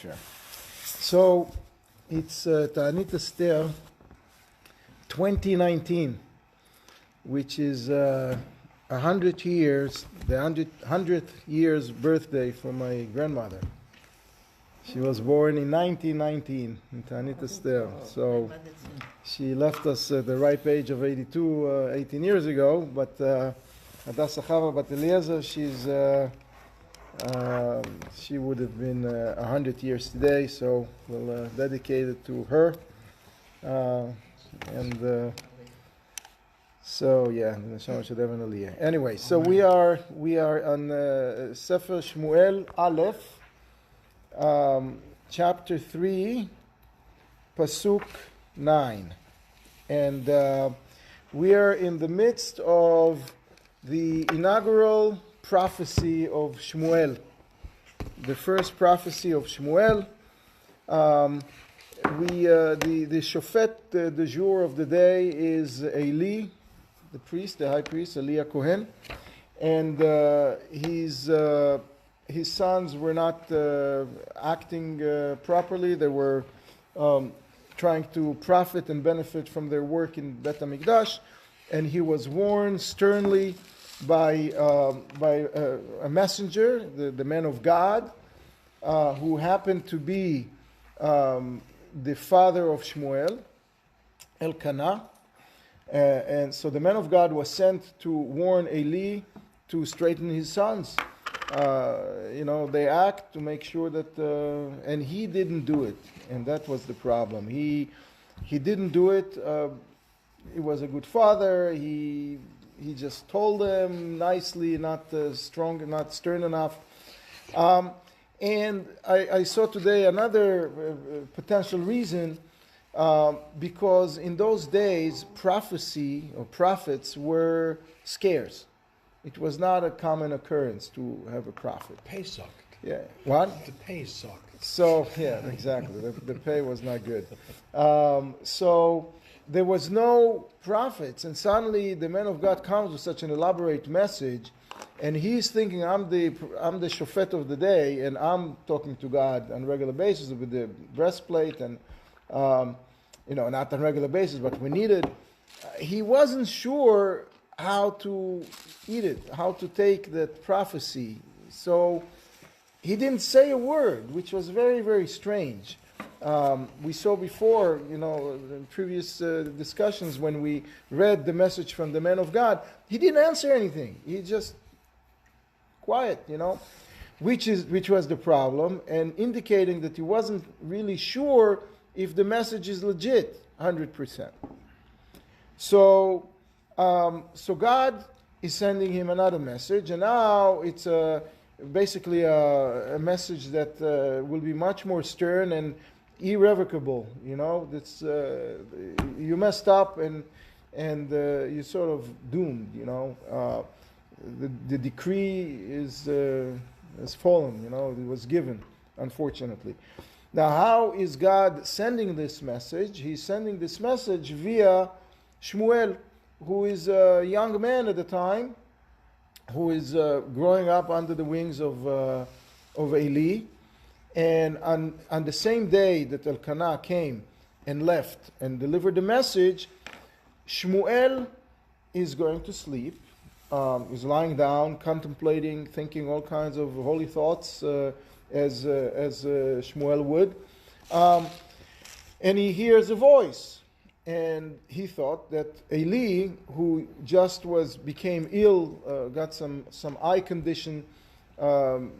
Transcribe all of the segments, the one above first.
Sure. So it's Ta'anit Esther 2019, which is 100 years, the 100th year's birthday for my grandmother. She was born in 1919 in Ta'anit Esther. So she left us at the ripe age of 82, 18 years ago. But Hadassah Chava Bat Eliezer, she would have been 100 years today. So we'll dedicate it to her. So yeah, anyway, so we are on Sefer Shmuel Aleph, chapter 3, Pasuk 9, and we are in the midst of the inaugural prophecy of Shmuel, the first prophecy of Shmuel. The shofet de jour of the day is Eli, the priest, the high priest, Eli Kohen, and his sons were not acting properly. They were trying to profit and benefit from their work in Bet HaMikdash, and he was warned sternly by a messenger, the man of God, who happened to be the father of Shmuel, Elkanah. And so the man of God was sent to warn Eli to straighten his sons. They act to make sure that, and he didn't do it, and that was the problem. He didn't do it. He was a good father. He just told them nicely, not strong, not stern enough. And I saw today another potential reason, because in those days, prophecy or prophets were scarce. It was not a common occurrence to have a prophet. Pay sucked. Yeah. What? The pay sucked. So, yeah, exactly. The pay was not good. So there was no prophets, and suddenly the man of God comes with such an elaborate message, and he's thinking, I'm the shofet of the day, and I'm talking to God on a regular basis with the breastplate, and not on a regular basis, but when needed. He wasn't sure how to eat it, how to take that prophecy. So he didn't say a word, which was very, very strange. We saw before, in previous discussions when we read the message from the man of God, he didn't answer anything. He just quiet, which was the problem, and indicating that he wasn't really sure if the message is legit, 100%. So God is sending him another message, and now it's basically a message that will be much more stern and irrevocable. That's you messed up, and you're sort of doomed. The decree has fallen. It was given, unfortunately. Now, how is God sending this message? He's sending this message via Shmuel, who is a young man at the time, who is growing up under the wings of Eli. And on the same day that Elkanah came and left and delivered the message, Shmuel is going to sleep. He's lying down, contemplating, thinking all kinds of holy thoughts, as Shmuel would. And he hears a voice. And he thought that Eli, who just became ill, got some eye condition,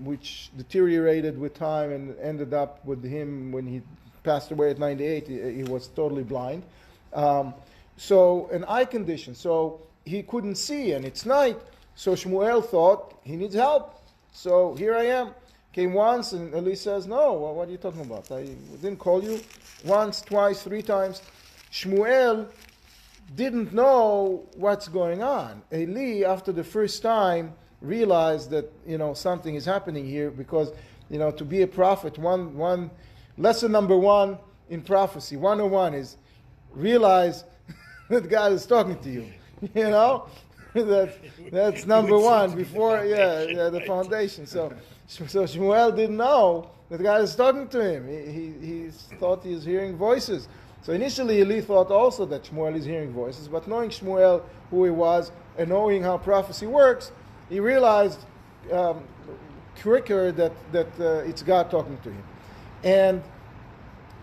which deteriorated with time and ended up with him when he passed away at 98. He was totally blind. So an eye condition. So he couldn't see, and it's night. So Shmuel thought he needs help. So here I am. Came once, and Eli says, no, what are you talking about? I didn't call you once, twice, 3 times. Shmuel didn't know what's going on. Eli, after the first time, realized that something is happening here, because to be a prophet, one lesson number 1 in prophecy 101 is realize that God is talking to you. That's number 1 before the foundation. So So Shmuel didn't know that God is talking to him. He thought he was hearing voices. So initially Eli thought also that Shmuel is hearing voices, but knowing Shmuel, who he was, and knowing how prophecy works, he realized quicker that it's God talking to him. And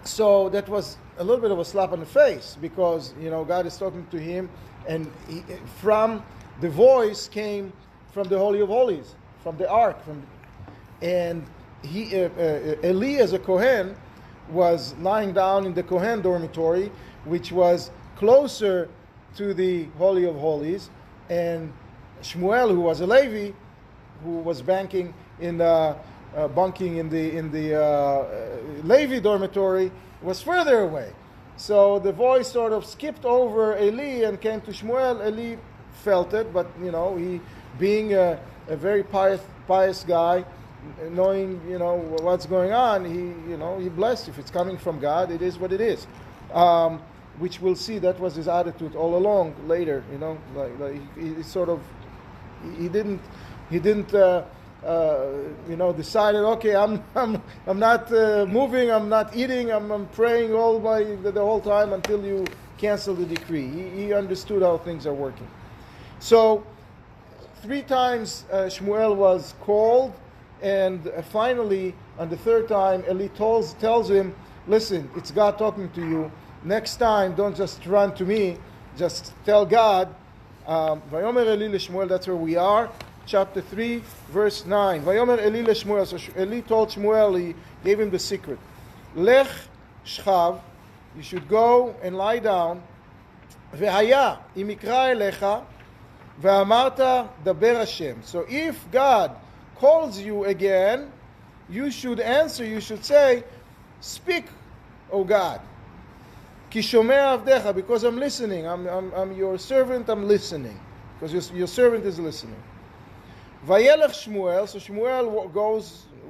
so that was a little bit of a slap on the face, because God is talking to him, and from the voice came from the Holy of Holies, from the Ark, and Eli as a Kohen was lying down in the Kohen dormitory, which was closer to the Holy of Holies, and Shmuel, who was a Levi, who was bunking in the Levi dormitory, was further away. So the voice sort of skipped over Eli and came to Shmuel. Eli felt it, but he, being a very pious guy, knowing what's going on, he blessed. If it's coming from God, it is what it is. Which we'll see that was his attitude all along. Later, he sort of he didn't decided, okay, I'm not moving, I'm not eating, I'm praying the whole time until you cancel the decree. He understood how things are working. So 3 times Shmuel was called, and finally on the 3rd time Eli tells him, listen, it's God talking to you. Next time, don't just run to me, just tell God. Vayomer Eli leShmuel, that's where we are. Chapter 3, verse 9. Vayomer Eli leShmuel. So Eli told Shmuel, he gave him the secret. Lech shchav, you should go and lie down. Ve'haya, im ikra elecha, ve'amarta daber Hashem. So if God calls you again, you should answer, you should say, speak, O God. Ki shomea avdecha, because I'm listening. I'm your servant, I'm listening. Because your servant is listening. Vayelech Shmuel, so Shmuel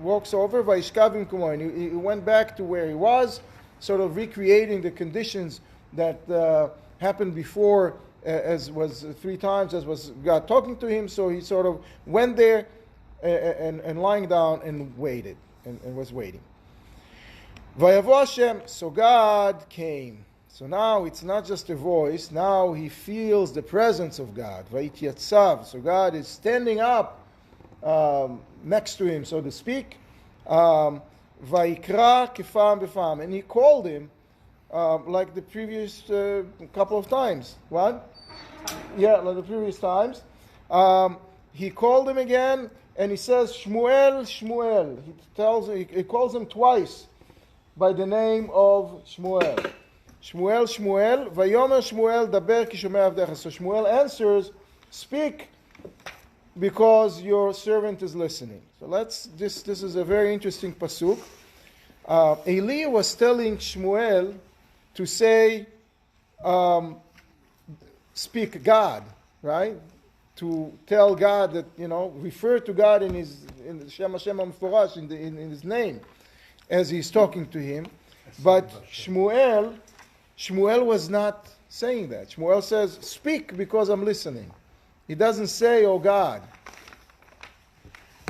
walks over, vayishkav imkomo, and he went back to where he was, sort of recreating the conditions that happened before, as was 3 times, as was God talking to him. So he sort of went there and lying down and waited, and was waiting. Vayavo Hashem, so God came. So now it's not just a voice, now he feels the presence of God. Vayitiyatzav, so God is standing up next to him, so to speak. Vayikra kefam befam, and he called him like the previous couple of times. What? Yeah, like the previous times. He called him again, and he says, Shmuel, Shmuel. He calls him twice by the name of Shmuel. Shmuel, Shmuel, Vayomer Shmuel, daber ki shomea avdecha. So Shmuel answers, speak, because your servant is listening. So this is a very interesting pasuk. Eli was telling Shmuel to say, speak God, right? To tell God that, refer to God in Shem Hashem HaMeforash, in his name, as he's talking to him. But Shmuel was not saying that. Shmuel says, speak because I'm listening. He doesn't say, oh God.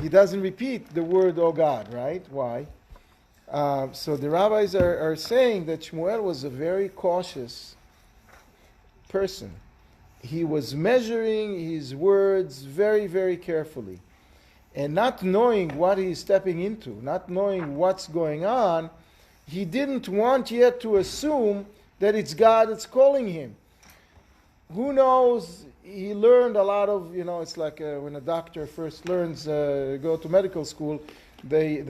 He doesn't repeat the word, oh God, right? Why? So the rabbis are saying that Shmuel was a very cautious person. He was measuring his words very, very carefully. And not knowing what he's stepping into, not knowing what's going on, he didn't want yet to assume that it's God that's calling him. Who knows? He learned a lot of, it's like when a doctor first learns, go to medical school, they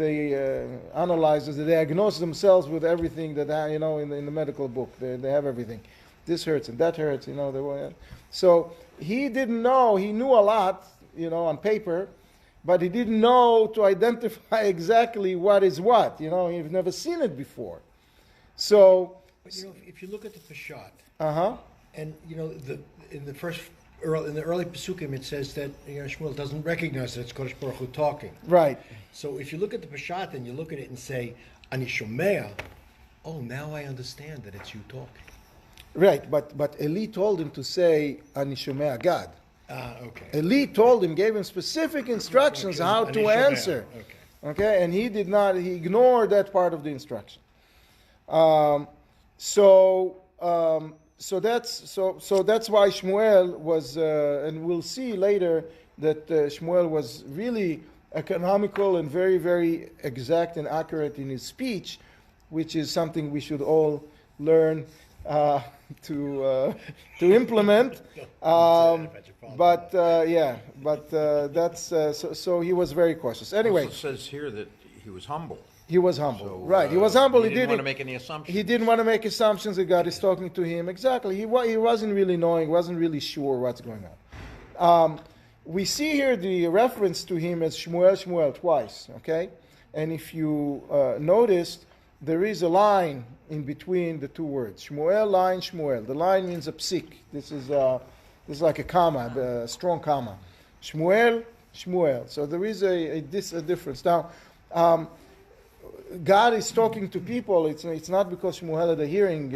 analyze, they diagnose themselves with everything that, in the medical book. They have everything. This hurts and that hurts, So he didn't know, he knew a lot, on paper, but he didn't know to identify exactly what is what. He'd never seen it before. So, but if you look at the Peshat, and in the early Pesukim, it says that Shmuel doesn't recognize that it's Kodesh Baruch Hu talking. Right. So if you look at the Peshat and you look at it and say, Ani Shomea, oh, now I understand that it's you talking. Right, but Eli told him to say Ani Shomea God. Okay. Eli told him, gave him specific instructions how to answer. Okay. Okay, and he did not. He ignored that part of the instruction. So that's why Shmuel was, and we'll see later that Shmuel was really economical and very, very exact and accurate in his speech, which is something we should all learn to implement. So he was very cautious. Anyway, it also says here that he was humble. He was humble, So, right? He was humble. He didn't want to make any assumptions. He didn't want to make assumptions that God is talking to him. Exactly. He wasn't really knowing, wasn't really sure what's going on. We see here the reference to him as Shmuel, Shmuel twice, okay? And if you noticed, there is a line in between the two words. Shmuel, line, Shmuel. The line means a psik. This is like a comma, a strong comma. Shmuel, Shmuel. So there is a difference. Now, God is talking to people. It's not because Shmuel had a hearing,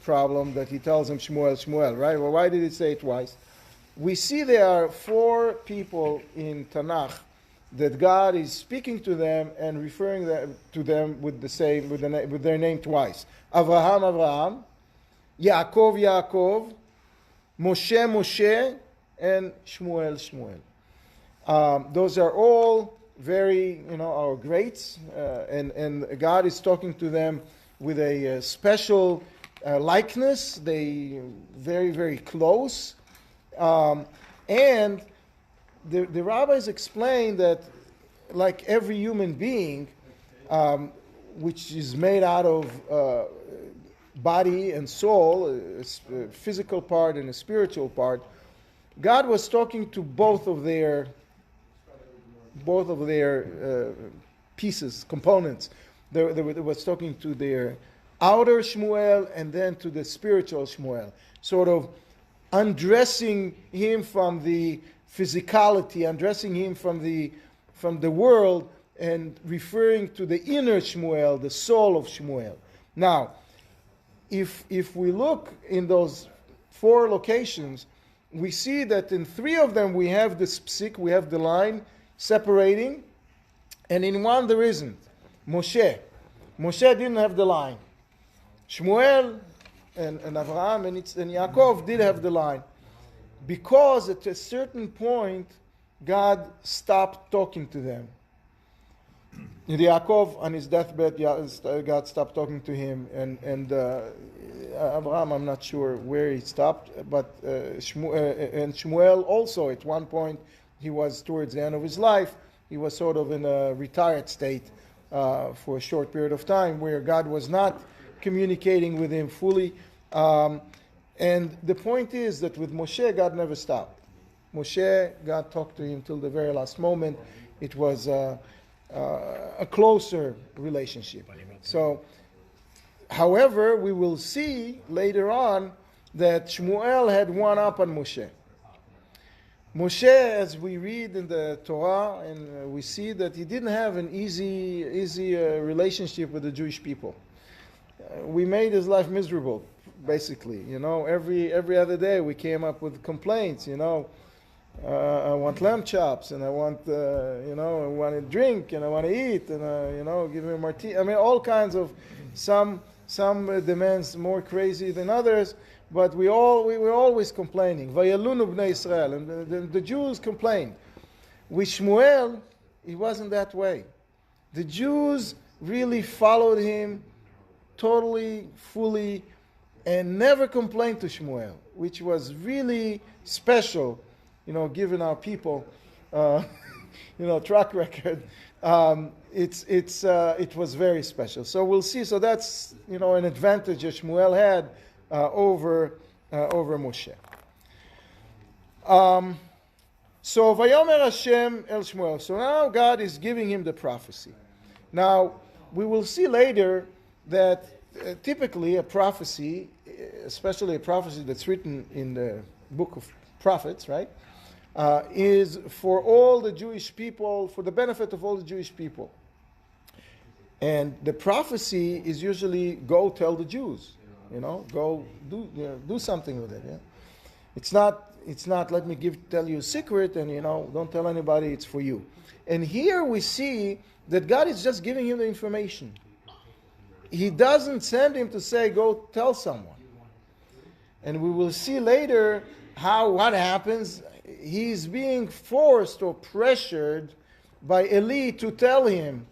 problem that he tells him Shmuel, Shmuel, right? Well, why did he say it twice? We see there are 4 people in Tanakh that God is speaking to them and referring to them with their name twice. Avraham, Avraham, Yaakov, Yaakov, Moshe, Moshe, and Shmuel, Shmuel. Those are all very, our greats, and God is talking to them with a special likeness. They very, very close, and the rabbis explain that, like every human being, which is made out of body and soul, a physical part and a spiritual part, God was talking to both of their pieces, components. They was talking to their outer Shmuel and then to the spiritual Shmuel, sort of undressing him from the physicality, undressing him from the world, and referring to the inner Shmuel, the soul of Shmuel. Now, if we look in those 4 locations, we see that in 3 of them we have the psik, we have the line separating, and in one there isn't. Moshe didn't have the line. Shmuel and Avraham and Yaakov did have the line, because at a certain point God stopped talking to them. In Yaakov, on his deathbed, God stopped talking to him, and Abraham, I'm not sure where he stopped, but Shmuel also, at one point, he was towards the end of his life, he was sort of in a retired state for a short period of time, where God was not communicating with him fully. And the point is that with Moshe, God never stopped. Moshe, God talked to him till the very last moment. It was a closer relationship. So, however, we will see later on that Shmuel had one up on Moshe. Moshe, as we read in the Torah, and we see that he didn't have an easy relationship with the Jewish people. We made his life miserable, basically. Every other day we came up with complaints. I want lamb chops, and I want, I want to drink, and I want to eat, and give me a martini. I mean, all kinds of some demands more crazy than others. But we were always complaining. Vayalunu bnei Israel, and the Jews complained. With Shmuel, it wasn't that way. The Jews really followed him totally, fully, and never complained to Shmuel, which was really special, given our people, track record. It was very special. So we'll see. So that's an advantage that Shmuel had over Moshe. So Vayomer Hashem el Shmuel. So now God is giving him the prophecy. Now we will see later that typically a prophecy, especially a prophecy that's written in the book of prophets, right, is for all the Jewish people, for the benefit of all the Jewish people. And the prophecy is usually go tell the Jews, go do something with it. Yeah? It's not it's not, let me tell you a secret, and don't tell anybody, it's for you. And here we see that God is just giving him the information. He doesn't send him to say, go tell someone. And we will see later what happens. He's being forced or pressured by Eli to tell him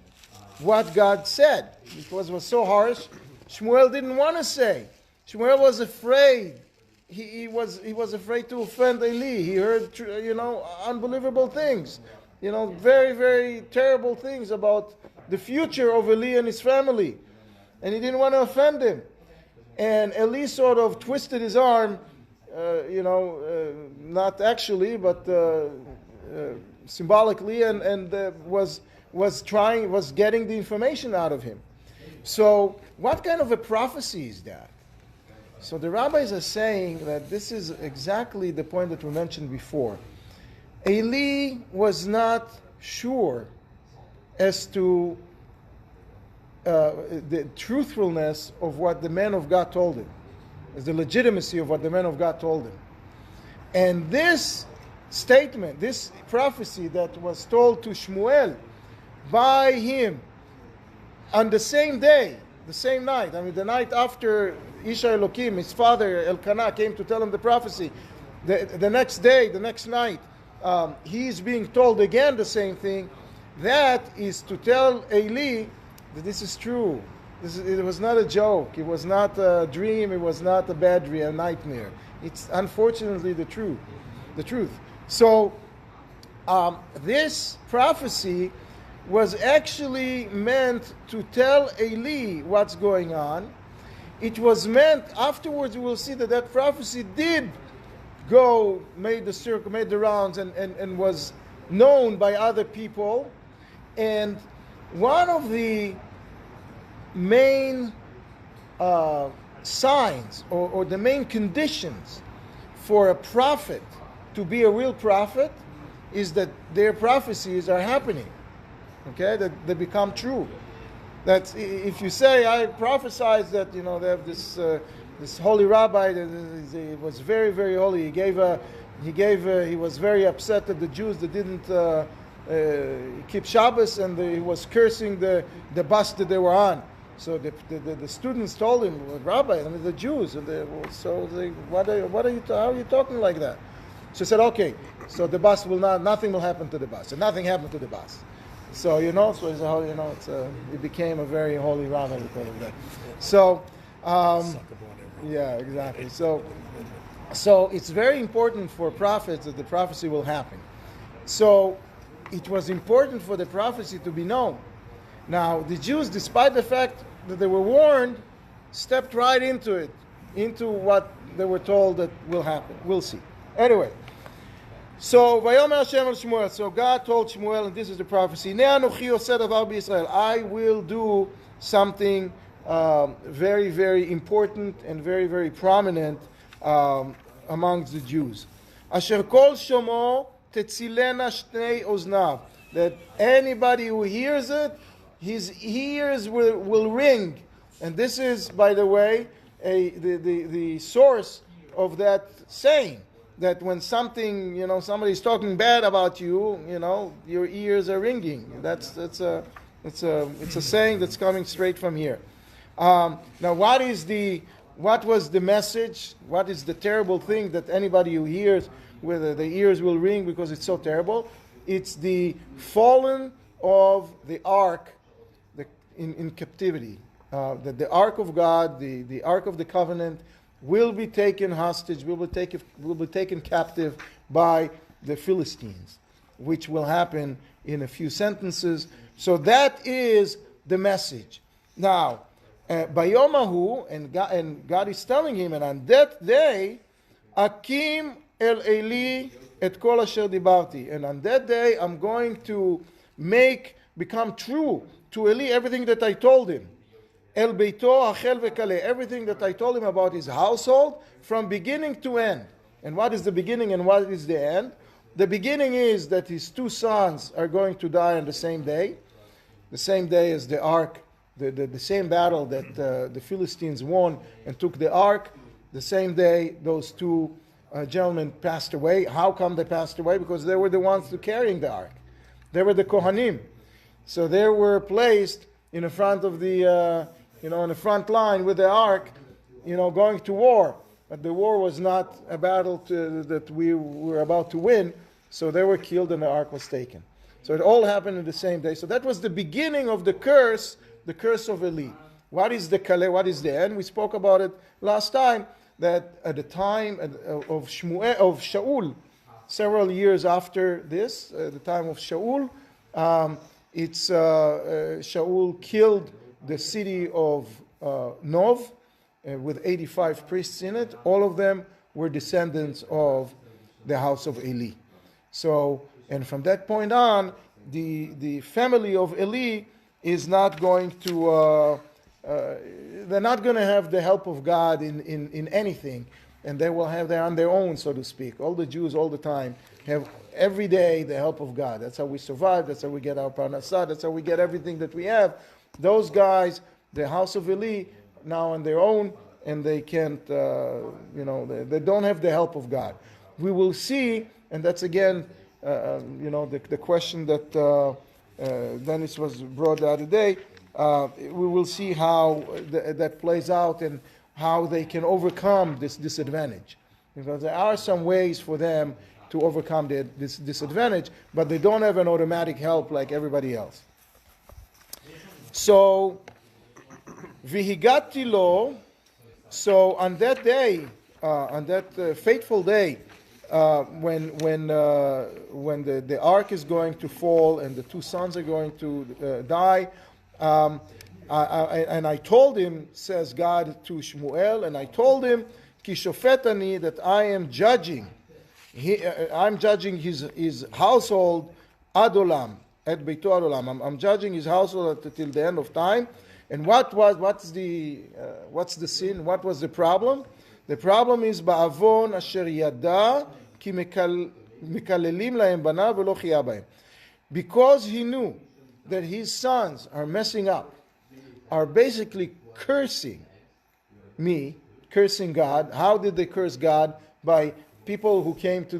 what God said, because it was so harsh. Shmuel didn't want to say. Shmuel was afraid. He was afraid to offend Eli. He heard unbelievable things, very, very terrible things about the future of Eli and his family, and he didn't want to offend him. And Eli sort of twisted his arm, not actually, but symbolically, and was getting the information out of him. So, what kind of a prophecy is that? So the rabbis are saying that this is exactly the point that we mentioned before. Eli was not sure as to the truthfulness of what the man of God told him, as the legitimacy of what the man of God told him. And this statement, this prophecy that was told to Shmuel by him on the same day, the same night, the night after Isha Elokim, his father Elkanah, came to tell him the prophecy, the next day, the next night, he's being told again the same thing. That is to tell Eli that this is true. It was not a joke. It was not a dream. It was not a bad dream, a nightmare. It's unfortunately the truth. So this prophecy was actually meant to tell Eli what's going on. It was meant, afterwards we will see that prophecy did made the rounds and was known by other people. And one of the main signs or the main conditions for a prophet to be a real prophet is that their prophecies are happening. Okay, that they become true. That if you say, I prophesied that they have this holy rabbi that he was very, very holy. He was very upset that the Jews that didn't keep Shabbos, and he was cursing the bus that they were on. So the students told him, well, Rabbi, the Jews, and how are you talking like that? So he said, okay, so the bus nothing will happen to the bus, and nothing happened to the bus. So he became a very holy rabbi because of that. So yeah, exactly. So it's very important for prophets that the prophecy will happen. So it was important for the prophecy to be known. Now the Jews, despite the fact that they were warned, stepped right into it, into what they were told that will happen. We'll see. Anyway. So, Vayomer Hashem al Shmuel. So God told Shmuel, and this is the prophecy, I will do something very, very important and very, very prominent amongst the Jews. Asher kol shomo tetzilena shnei oznav. That anybody who hears it, his ears will ring. And this is, by the way, the source of that saying. That when somebody's talking bad about you, your ears are ringing. It's a saying that's coming straight from here. Now, what was the message? What is the terrible thing that anybody who hears, whether the ears will ring because it's so terrible? It's the fallen of the ark in captivity. That the ark of God, the ark of the covenant, will be taken hostage, will be taken captive by the Philistines, which will happen in a few sentences. So that is the message. Now, Bayomahu, and God is telling him, and on that day, Akim el Eli et kol asher dibarti. And on that day, I'm going to become true to Eli everything that I told him. El beito hachel vekale, everything that I told him about his household from beginning to end. And what is the beginning and what is the end? The beginning is that his two sons are going to die on the same day as the ark, the same battle that the Philistines won and took the ark. The same day those two gentlemen passed away. How come they passed away? Because they were the ones carrying the ark. They were the Kohanim. So they were placed in the front of the, in the front line with the ark, going to war. But the war was not a battle that we were about to win. So they were killed and the ark was taken. So it all happened in the same day. So that was the beginning of the curse of Eli. What is the Kale? What is the end? We spoke about it last time, that at the time of Shaul, several years after this, at the time of Shaul, Shaul killed the city of Nov with 85 priests in it. All of them were descendants of the house of Eli. So, and from that point on, the family of Eli is not going to, they're not going to have the help of God in anything. And they will have that on their own, so to speak. All the Jews all the time have every day the help of God. That's how we survive. That's how we get our parnassah. That's how we get everything that we have. Those guys, the house of Eli, now on their own, and they can't, they don't have the help of God. We will see, and that's again, the question that Dennis was brought the other day. We will see how that plays out and how they can overcome this disadvantage. Because there are some ways for them to overcome this disadvantage, but they don't have an automatic help like everybody else. So, Vihigati lo, so on that day, on that fateful day, when the ark is going to fall and the two sons are going to die, and I told him, says God to Shmuel, and I told him, Ki shofetani, that I am judging. I'm judging his household adolam, at beito adolam. I'm judging his household till the end of time. And what's the sin? What was the problem? The problem is ba'avon asher yada ki mekalelim lahem banav velo chiya bahem. Because he knew that his sons are messing up, are basically cursing me, cursing God. How did they curse God? By people who came to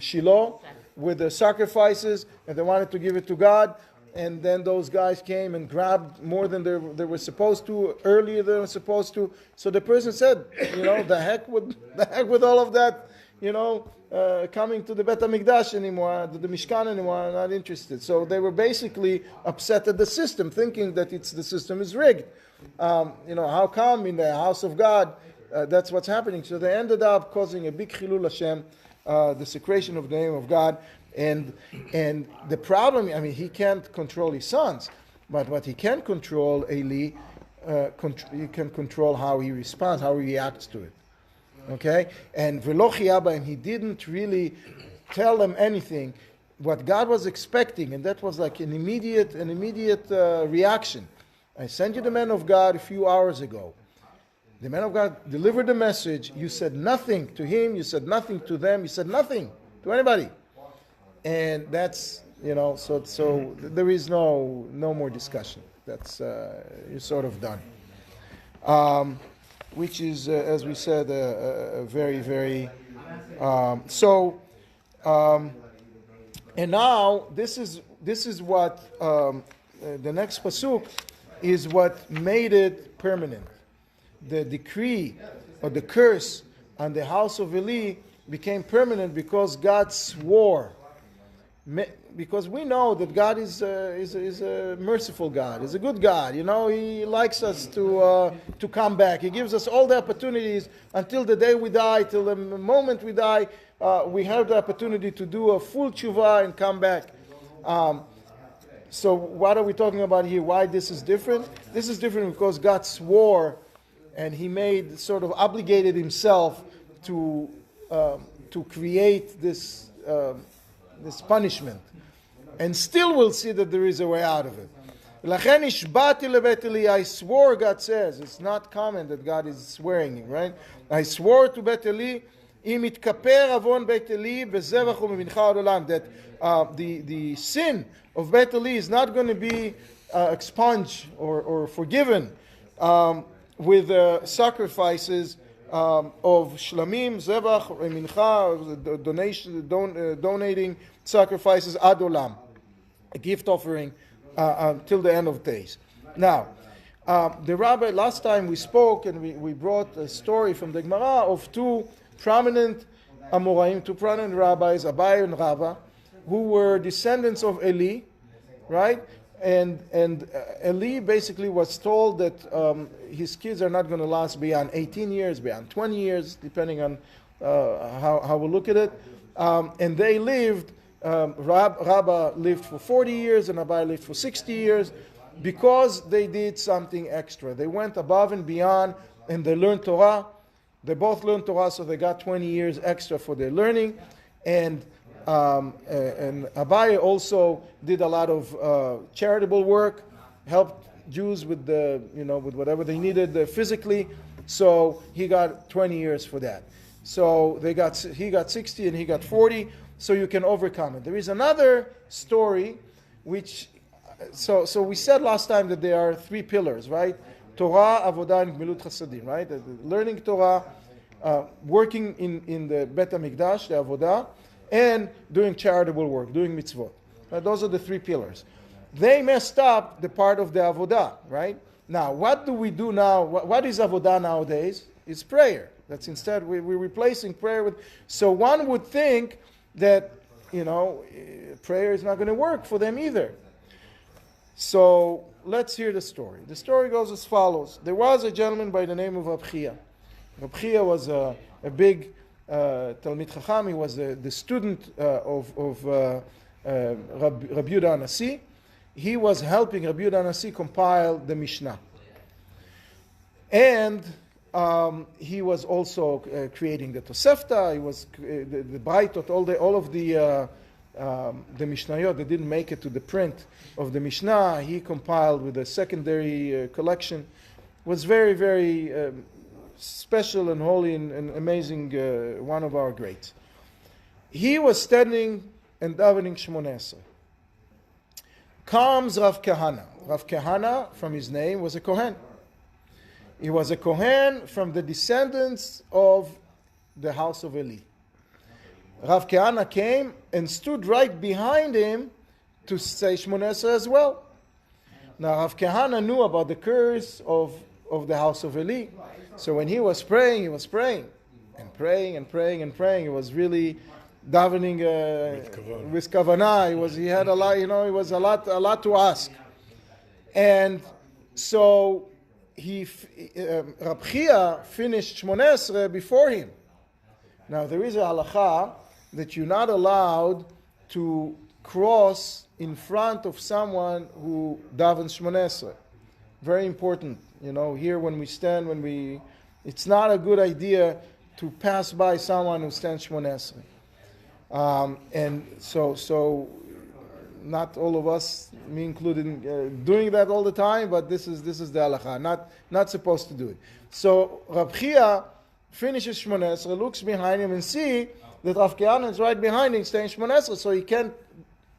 Shiloh with the sacrifices, and they wanted to give it to God. And then those guys came and grabbed more than they were supposed to, earlier than they were supposed to. So the person said, the heck with all of that, coming to the Bet HaMikdash anymore, to the Mishkan anymore, I'm not interested. So they were basically upset at the system, thinking that the system is rigged. How come in the house of God, that's what's happening? So they ended up causing a big chilul Hashem, desecration of the name of God. And the problem, he can't control his sons, but what he can control, Eli, he can control how he responds, how he reacts to it. Okay? And velo chiya bahem, he didn't really tell them anything. What God was expecting, and that was like an immediate reaction. I sent you the man of God a few hours ago. The man of God delivered the message. You said nothing to him. You said nothing to them. You said nothing to anybody. And that's, so there is no more discussion. That's, you're sort of done. Which is, as we said, very, very, and now this is what, the next pasuk is what made it permanent. The decree or the curse on the house of Eli became permanent because God swore. Because we know that God is a merciful God. He's a good God. He likes us to come back. He gives us all the opportunities until the day we die, till the moment we die. We have the opportunity to do a full tshuva and come back. So what are we talking about here? Why this is different? This is different because God swore, and He sort of obligated Himself to create this punishment. And still we'll see that there is a way out of it. I swore, God says. It's not common that God is swearing, right? I swore to Bet Eli, that the sin of Bet Eli is not going to be expunged or forgiven with sacrifices of shlamim, zevach, mincha, donating sacrifices ad olam, a gift offering till the end of days. Now, the rabbi, last time we spoke and we brought a story from the Gemara of two prominent Amoraim, two prominent rabbis, Abai and Rava, who were descendants of Eli, right? And Eli basically was told that his kids are not going to last beyond 18 years, beyond 20 years, depending on how we look at it. And they lived, Rabba lived for 40 years and Abai lived for 60 years because they did something extra. They went above and beyond and they learned Torah. They both learned Torah, so they got 20 years extra for their learning. And Abai also did a lot of charitable work, helped Jews with with whatever they needed physically. So he got 20 years for that. So he got 60 and he got 40. So you can overcome it. There is another story, which so we said last time that there are three pillars, right? Torah, Avodah, and Gmilut Chasadim, right? Learning Torah, working in the Bet HaMikdash, the Avodah, and doing charitable work, doing mitzvot. Those are the three pillars. They messed up the part of the Avodah, right? Now, what do we do now? What is Avodah nowadays? It's prayer. That's instead, we're replacing prayer with... So one would think that, prayer is not going to work for them either. So let's hear the story. The story goes as follows. There was a gentleman by the name of Rab Chia. Rab Chia was a big Talmid Chacham. He was the student of Rabbi Yehuda Hanassi. He was helping Rabbi Yehuda Hanassi compile the Mishnah. And he was also creating the Tosefta. He was the Baitot, all of the Mishnayot that didn't make it to the print of the Mishnah. He compiled with a secondary collection. Was very, very special and holy and amazing, one of our greats. He was standing and davening Shmoneh Esrei. Comes Rav Kahana. Rav Kahana, from his name, was a Kohen. He was a Kohen from the descendants of the house of Eli. Rav Kahana came and stood right behind him to say Shmoneh Esrei as well. Now Rav Kahana knew about the curse of the house of Eli. So when he was praying and praying and praying and praying. He was really davening with kavanah. He had a lot, it was a lot to ask. And so Rab Chia finished Shmoneh Esrei before him. Now there is a halacha that you're not allowed to cross in front of someone who davens Shmoneh Esrei. Very important. Here when we stand, it's not a good idea to pass by someone who stands Shmoneh Esrei. And so not all of us, me included, doing that all the time, but this is the halacha. Not supposed to do it. So Rab Chia finishes Shmoneh Esrei, looks behind him and see that Rav Kahana is right behind him, staying Shmoneh Esrei, so he can't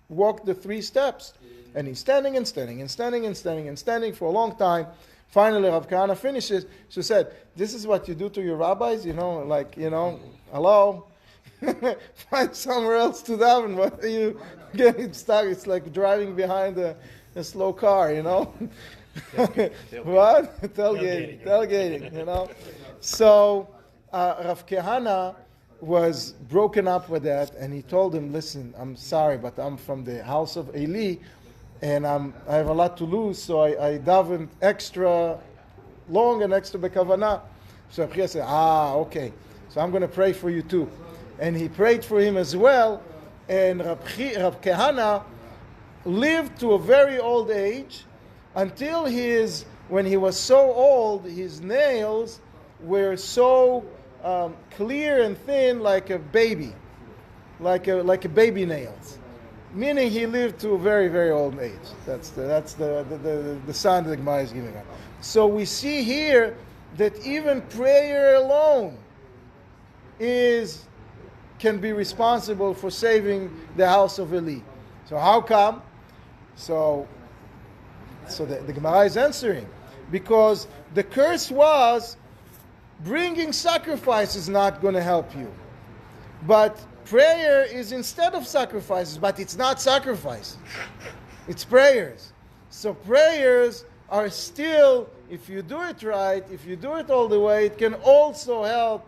walk the 3 steps. And he's standing and standing and standing and standing and standing for a long time. Finally, Rav Kahana finishes. She said, "This is what you do to your rabbis, hello, find somewhere else to daven. But you getting stuck. It's like driving behind a slow car, What? Tailgating, So Rav Kahana was broken up with that, and he told him, "Listen, I'm sorry, but I'm from the house of Eli, and I have a lot to lose, so I davened extra long and extra bekavanah." So Rav Chia said, okay, so I'm going to pray for you too. And he prayed for him as well, and Rav Kahana lived to a very old age until when he was so old, his nails were so clear and thin like a baby, like a baby nails. Meaning he lived to a very, very old age. That's the sign that the Gemara is giving us. So we see here that even prayer alone can be responsible for saving the house of Eli. So how come? So the Gemara is answering. Because the curse was bringing sacrifice is not going to help you. But prayer is instead of sacrifices, but it's not sacrifice. It's prayers. So prayers are still, if you do it right, if you do it all the way, it can also help.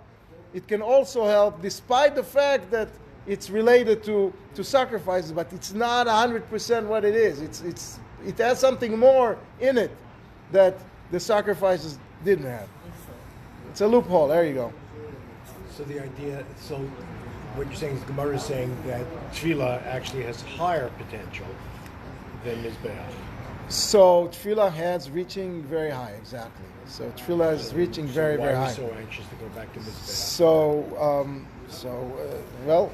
It can also help, despite the fact that it's related to sacrifices, but it's not 100% what it is. It has something more in it that the sacrifices didn't have. It's a loophole. There you go. So the idea, so what you're saying is Gemara is saying that tefillah actually has higher potential than mizbeach. So tefillah has reaching very high, exactly. So tefillah is reaching very, very high. Why are we so anxious to go back to mizbeach? Well,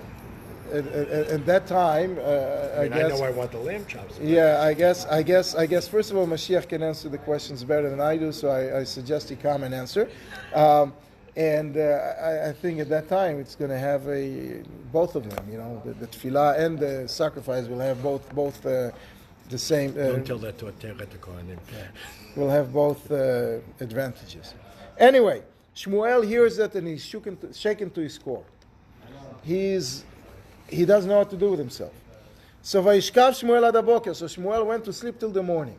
at that time, I guess. I know I want the lamb chops. Yeah, I guess. First of all, Mashiach can answer the questions better than I do, so I suggest he come and answer. I think at that time it's going to have both of them. You know, the tefillah and the sacrifice will have both the same. Don't tell that to a teretiko. Will have both advantages. Anyway, Shmuel hears that and he's shaken to his core. He doesn't know what to do with himself. So Vayishkav Shmuel ad haboker. So Shmuel went to sleep till the morning.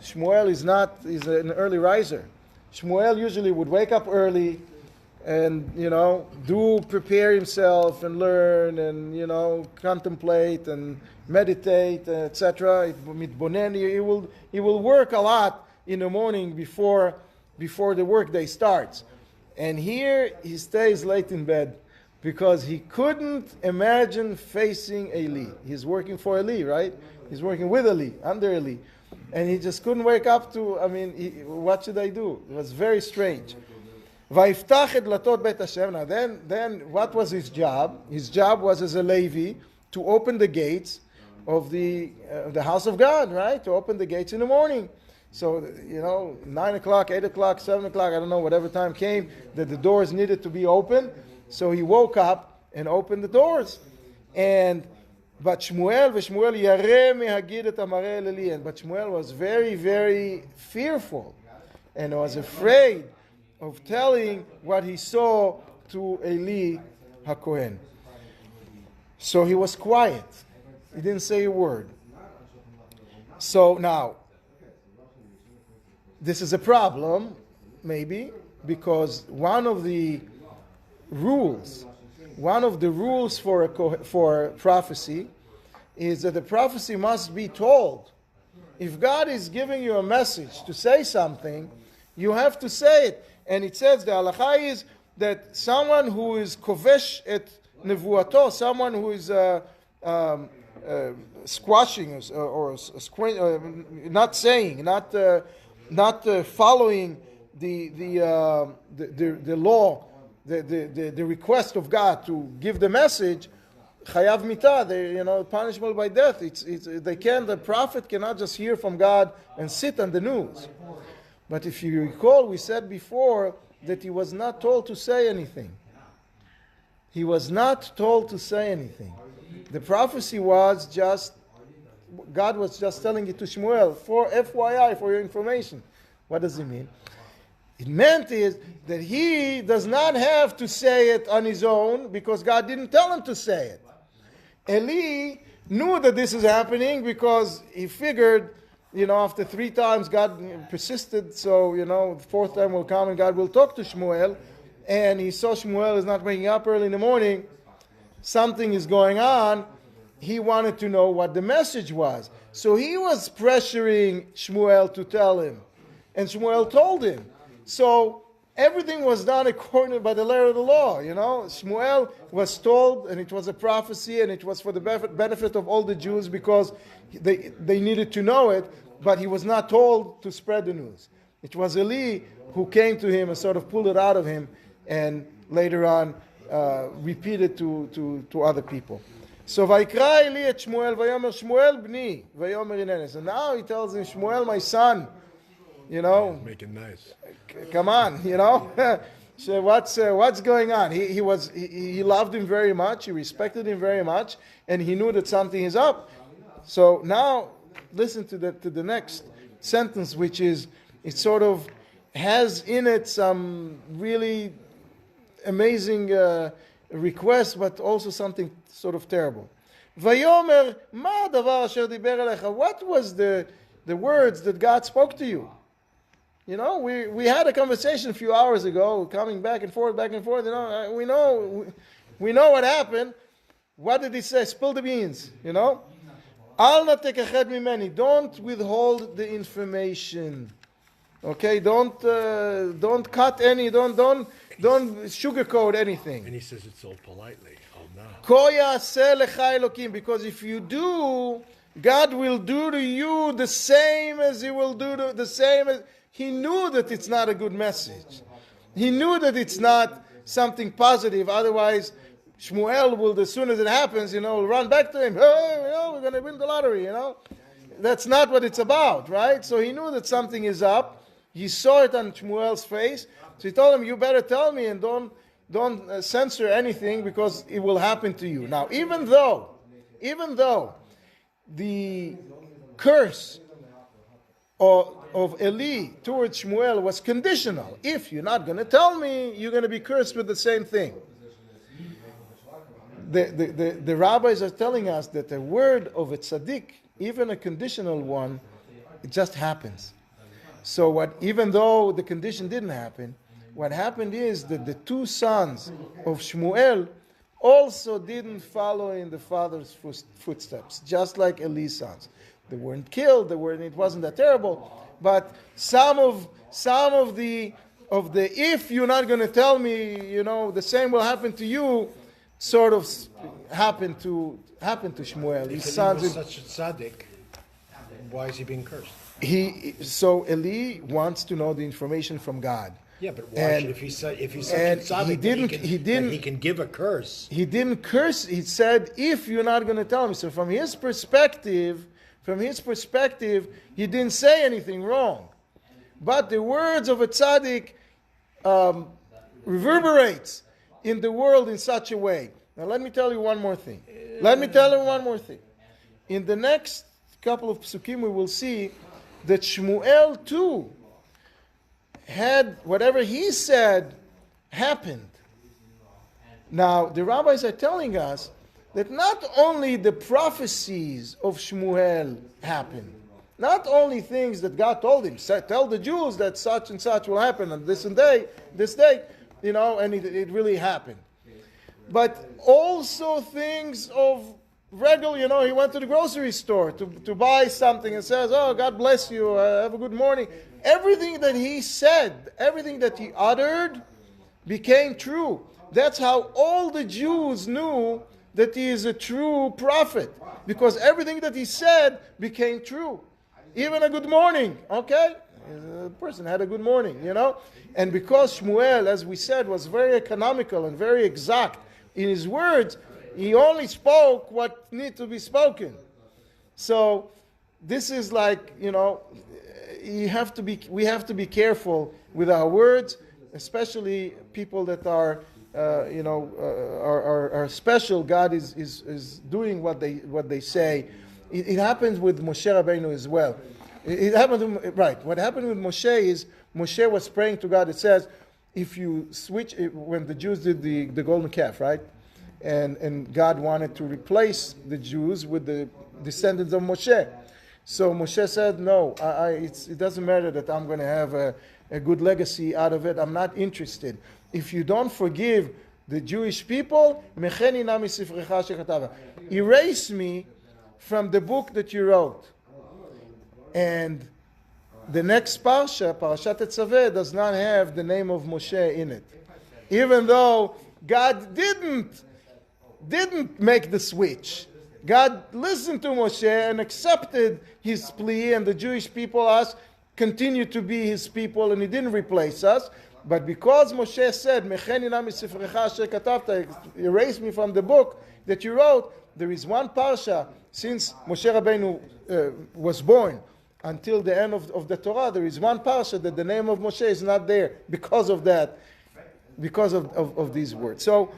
Shmuel is an early riser. Shmuel usually would wake up early and, prepare himself and learn and, contemplate and meditate, etc. He will work a lot in the morning before the workday starts. And here he stays late in bed because he couldn't imagine facing Eli. He's working for Eli, right? He's working with Eli, under Eli. And he just couldn't wake up to, what should I do? It was very strange. Vayiftach et dlatot beit Hashem. Now then what was his job? His job was as a Levi to open the gates of the house of God, right? To open the gates in the morning. So, 9 o'clock, 8 o'clock, 7 o'clock, I don't know, whatever time came, that the doors needed to be open. So he woke up and opened the doors. But Shmuel yareh mehagid et amareh el Eli. But Shmuel was very, very fearful and was afraid of telling what he saw to Eli HaKohen. So he was quiet. He didn't say a word. So now, this is a problem, maybe, because one of the rules for prophecy is that the prophecy must be told. If God is giving you a message to say something, you have to say it. And it says the halacha is that someone who is kovesh et nevuato, someone who is squashing or not saying, not following the law, the request of God to give the message, chayav mitah, punishable by death. The prophet cannot just hear from God and sit on the news. But if you recall, we said before that he was not told to say anything. He was not told to say anything. The prophecy was just, God was just telling it to Shmuel, for FYI, for your information. What does it mean? It meant is that he does not have to say it on his own because God didn't tell him to say it. Eli knew that this is happening because he figured, after 3 times God persisted, so, the 4th time will come and God will talk to Shmuel. And he saw Shmuel is not waking up early in the morning. Something is going on. He wanted to know what the message was. So he was pressuring Shmuel to tell him. And Shmuel told him. So everything was done according by the letter of the law. Shmuel was told, and it was a prophecy, and it was for the benefit of all the Jews because they needed to know it, but he was not told to spread the news. It was Eli who came to him and sort of pulled it out of him, and later on repeated to other people. So Vayikra Eli et Shmuel, Vayomer Shmuel bni, Vayomer hineni. So now he tells him, Shmuel, my son, Make it nice. Come on, So what's going on? He loved him very much. He respected him very much, and he knew that something is up. So now listen to the next sentence, which is it sort of has in it some really amazing requests, but also something sort of terrible. Vayomer, ma davar asher diber elecha. What was the words that God spoke to you? You know, we had a conversation a few hours ago, coming back and forth. You know, we know what happened. What did he say? Spill the beans. You know, al na tekached mimeni. Don't withhold the information. Okay, don't cut any. Don't sugarcoat anything. And he says it so politely. Oh no. Koya se lecha Elokim, because if you do, God will do to you the same as He will do to the same as. He knew that it's not a good message. He knew that it's not something positive. Otherwise, Shmuel will, as soon as it happens, will run back to him. Hey, we're going to win the lottery. That's not what it's about, right? So he knew that something is up. He saw it on Shmuel's face. So he told him, "You better tell me and don't censor anything because it will happen to you." Now, even though the curse of Eli towards Shmuel was conditional. If you're not going to tell me, you're going to be cursed with the same thing. The rabbis are telling us that the word of a tzaddik, even a conditional one, it just happens. So even though the condition didn't happen, what happened is that the two sons of Shmuel also didn't follow in the father's footsteps, just like Eli's sons. They weren't killed. It wasn't that terrible, but some of the if you're not going to tell me, the same will happen to you, sort of happened to Shmuel. His sons. He was such a tzaddik. Why is he being cursed? So Eli wants to know the information from God. Yeah, but why should, if he's such a tzaddik, he can give a curse. He didn't curse. He said, if you're not going to tell me. So from his perspective, he didn't say anything wrong. But the words of a tzaddik reverberates in the world in such a way. Now let me tell you one more thing. In the next couple of psukim we will see that Shmuel too had whatever he said happened. Now the rabbis are telling us that not only the prophecies of Shmuel happened, not only things that God told him, tell the Jews that such and such will happen on this day, and it really happened. But also things of regular, he went to the grocery store to buy something and says, "Oh, God bless you, have a good morning." Everything that he said, everything that he uttered became true. That's how all the Jews knew that he is a true prophet, because everything that he said became true. Even a good morning, okay? The person had a good morning, And because Shmuel, as we said, was very economical and very exact in his words, he only spoke what needed to be spoken. So this is like, we have to be careful with our words, especially people that are special. God is doing what they say. It happens with Moshe Rabbeinu as well. It happened right. What happened with Moshe is Moshe was praying to God. It says, if you switch when the Jews did the golden calf, right, and God wanted to replace the Jews with the descendants of Moshe. So Moshe said, no, it doesn't matter that I'm going to have a good legacy out of it. I'm not interested. If you don't forgive the Jewish people, erase me from the book that you wrote. And the next parsha, Parashat Tetzaveh, does not have the name of Moshe in it. Even though God didn't make the switch. God listened to Moshe and accepted his plea, and the Jewish people continue to be his people, and he didn't replace us. But because Moshe said, erase me from the book that you wrote, there is one parsha, since Moshe Rabbeinu was born until the end of the Torah, there is one parsha that the name of Moshe is not there because of that, because of these words. So,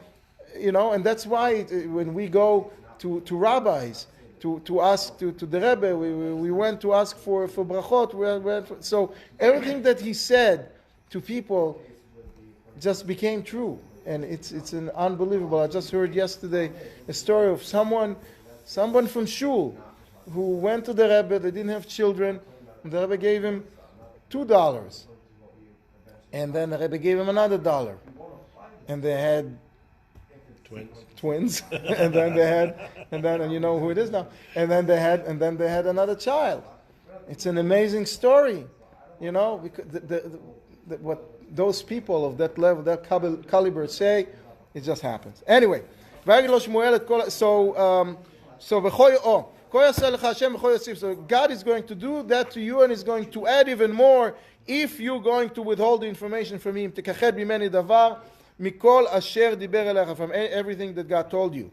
and that's why when we go to rabbis, to ask to the Rebbe, we went to ask for brachot. So everything that he said to people just became true. And it's an unbelievable. I just heard yesterday a story of someone from Shul who went to the Rebbe. They didn't have children. And the Rebbe gave him $2. And then the Rebbe gave him another $1. And they had twins. and you know who it is now. And then they had another child. It's an amazing story, you know, because what those people of that level, that caliber say, it just happens. Anyway, so God is going to do that to you, and is going to add even more if you're going to withhold the information from Him. Mikol asher diber elecha, from everything that God told you.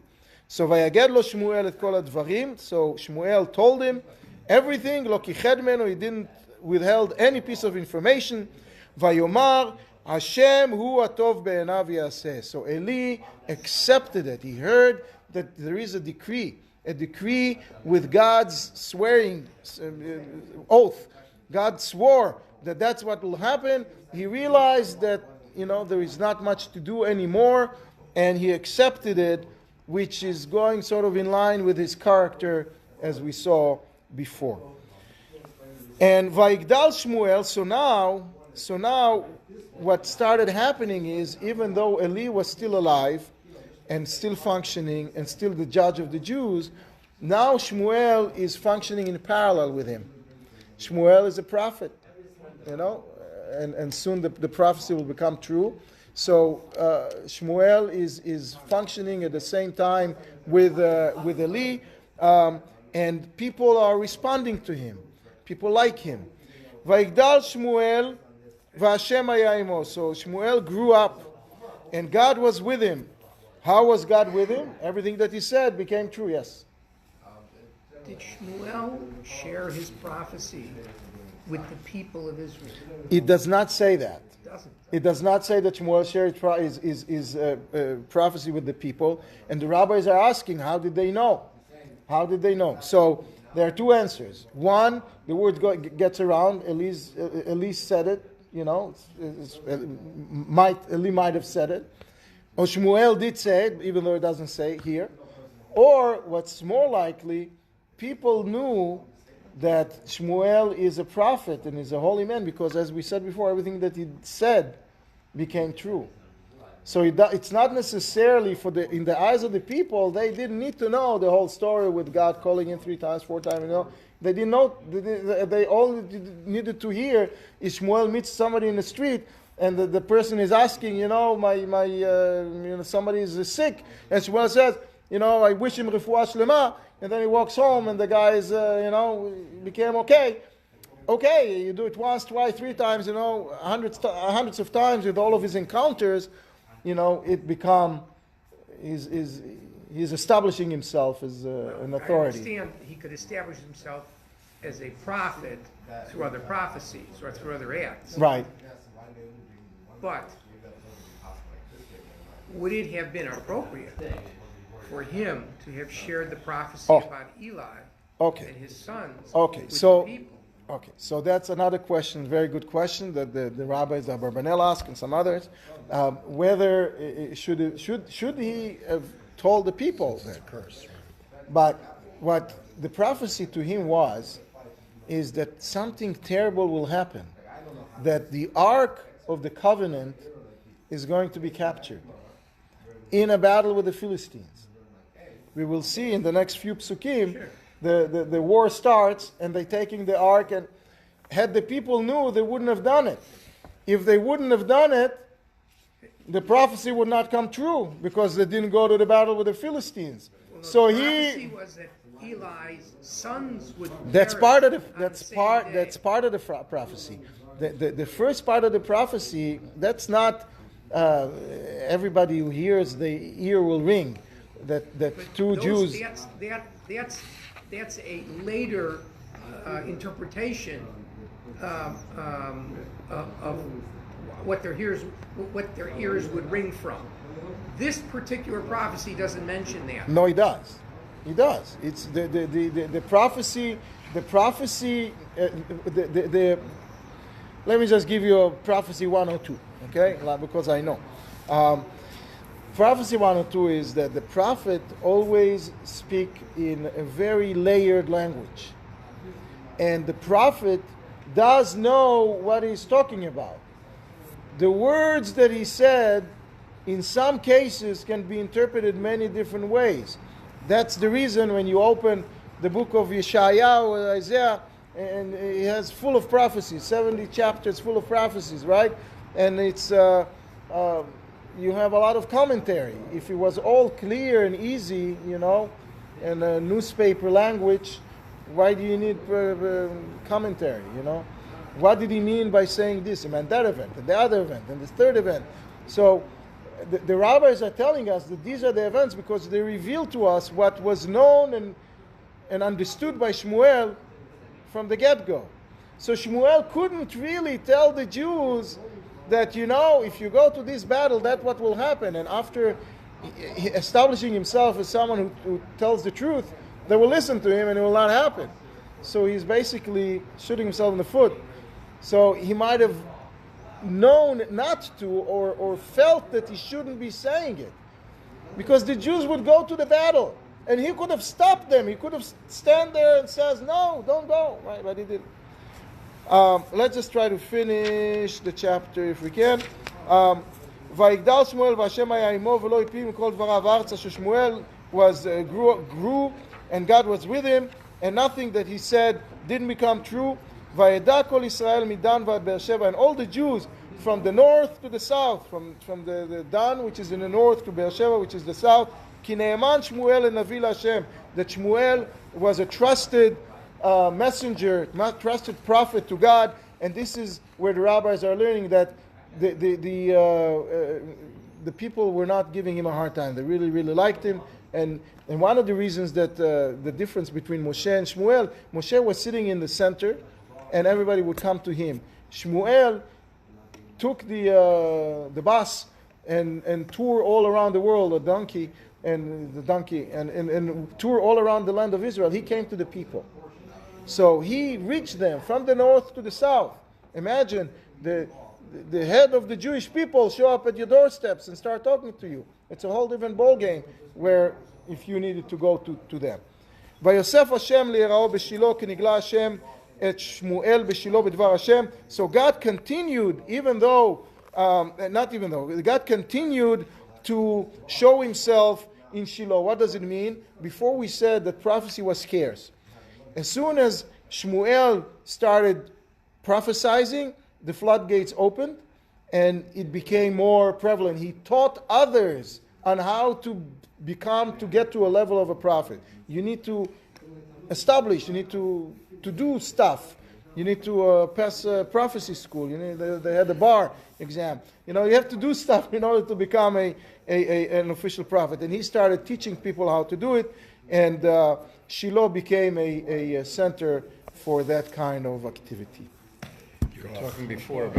So vayaged lo Shmuel et kol advarim. So Shmuel told him everything. Lo kiched meno, he didn't withheld any piece of information. Vayomar Hashem hu atov be'enav yaseh. So Eli accepted it. He heard that there is a decree with God's swearing oath. God swore that that's what will happen. He realized that, you know, there is not much to do anymore, and he accepted it, which is going sort of in line with his character, as we saw before. And Vayigdal Shmuel, so now what started happening is, even though Eli was still alive and still functioning and still the judge of the Jews, now Shmuel is functioning in parallel with him. Shmuel is a prophet, you know, and soon the prophecy will become true. So Shmuel is functioning at the same time with Eli, and people are responding to him. People like him. Vayigdal Shmuel v'Hashem haya imo. So Shmuel grew up, and God was with him. How was God with him? Everything that he said became true. Yes. Did Shmuel share his prophecy with the people of Israel? It does not say that. Doesn't. It does not say that Shmuel shared his prophecy with the people. And the rabbis are asking, how did they know? How did they know? So there are two answers. One, the word gets around. Eli said it. You know, Eli might have said it. Or Shmuel did say it, even though it doesn't say it here. Or what's more likely, people knew that Shmuel is a prophet and is a holy man, because, as we said before, everything that he said became true. So it's not necessarily in the eyes of the people, they didn't need to know the whole story with God calling him 3 times, 4 times, you know. They didn't know. They all needed to hear is Shmuel meets somebody in the street, and the person is asking, you know, somebody is sick, and Shmuel says, you know, I wish him refuah shlema. And then he walks home, and the guy is, became okay. Okay, you do it once, twice, 3 times, you know, hundreds of times with all of his encounters, you know, he's establishing himself as an authority. I understand he could establish himself as a prophet through other prophecies or through other acts. Right. But would it have been appropriate for him to have shared the prophecy about Eli and his sons with the people? Okay, so that's another question, very good question that the rabbis, the Abarbanel ask, and some others, whether should he have told the people that? Curse. But what the prophecy to him is that something terrible will happen, that the Ark of the Covenant is going to be captured in a battle with the Philistines. We will see in the next few psukim, the war starts, and they're taking the ark, and had the people knew, they wouldn't have done it. If they wouldn't have done it, the prophecy would not come true, because they didn't go to the battle with the Philistines. Well, so the prophecy was that Eli's sons would. That's part of the prophecy. The first part of the prophecy, that's not everybody who hears, the ear will ring. That but two Jews. That's a later interpretation of what their ears would ring from. This particular prophecy doesn't mention that. No, it does. It does. It's the prophecy. The prophecy. let me just give you a prophecy 102, okay? Because I know. Prophecy 102 is that the prophet always speak in a very layered language. And the prophet does know what he's talking about. The words that he said, in some cases, can be interpreted many different ways. That's the reason when you open the book of Yeshayahu or Isaiah, and it has full of prophecies, 70 chapters full of prophecies, right? And it's you have a lot of commentary. If it was all clear and easy, you know, in a newspaper language, why do you need commentary, you know? What did he mean by saying this? He meant that event, and the other event, and the third event. So the rabbis are telling us that these are the events because they reveal to us what was known and understood by Shmuel from the get-go. So Shmuel couldn't really tell the Jews that, you know, if you go to this battle, that's what will happen. And after establishing himself as someone who tells the truth, they will listen to him and it will not happen. So he's basically shooting himself in the foot. So he might have known not to or felt that he shouldn't be saying it. Because the Jews would go to the battle. And he could have stopped them. He could have stand there and says, no, don't go. Right, but he didn't. Let's just try to finish the chapter if we can. ויגדל שמואל והשם היה עמו ולא הפיל מכל דבריו ארצה. ששמואל grew and God was with him and nothing that he said didn't become true. וידע כל ישראל מדן ועד באר שבע, and all the Jews from the north to the south, from the Dan, which is in the north, to Beer Sheva, which is the south, כי נאמן שמואל לנביא להשם, that Shmuel was a trusted messenger, trusted prophet to God, and this is where the rabbis are learning that the people were not giving him a hard time. They really, really liked him. And one of the reasons that the difference between Moshe and Shmuel, Moshe was sitting in the center, and everybody would come to him. Shmuel took the bus and toured all around the world, and toured all around the land of Israel. He came to the people. So he reached them from the north to the south. Imagine the head of the Jewish people show up at your doorsteps and start talking to you. It's a whole different ball game where if you needed to go to them. ויוסף השם ליראו בשילה כנגלה השם את שמואל בשילה בדבר השם. So God continued, God continued to show himself in Shiloh. What does it mean? Before we said that prophecy was scarce. As soon as Shmuel started prophesying, the floodgates opened and it became more prevalent. He taught others on how to get to a level of a prophet. You need to establish, you need to do stuff. You need to pass prophecy school. They had the bar exam. You have to do stuff in order to become an official prophet. And he started teaching people how to do it. And Shiloh became a center for that kind of activity. You were talking before about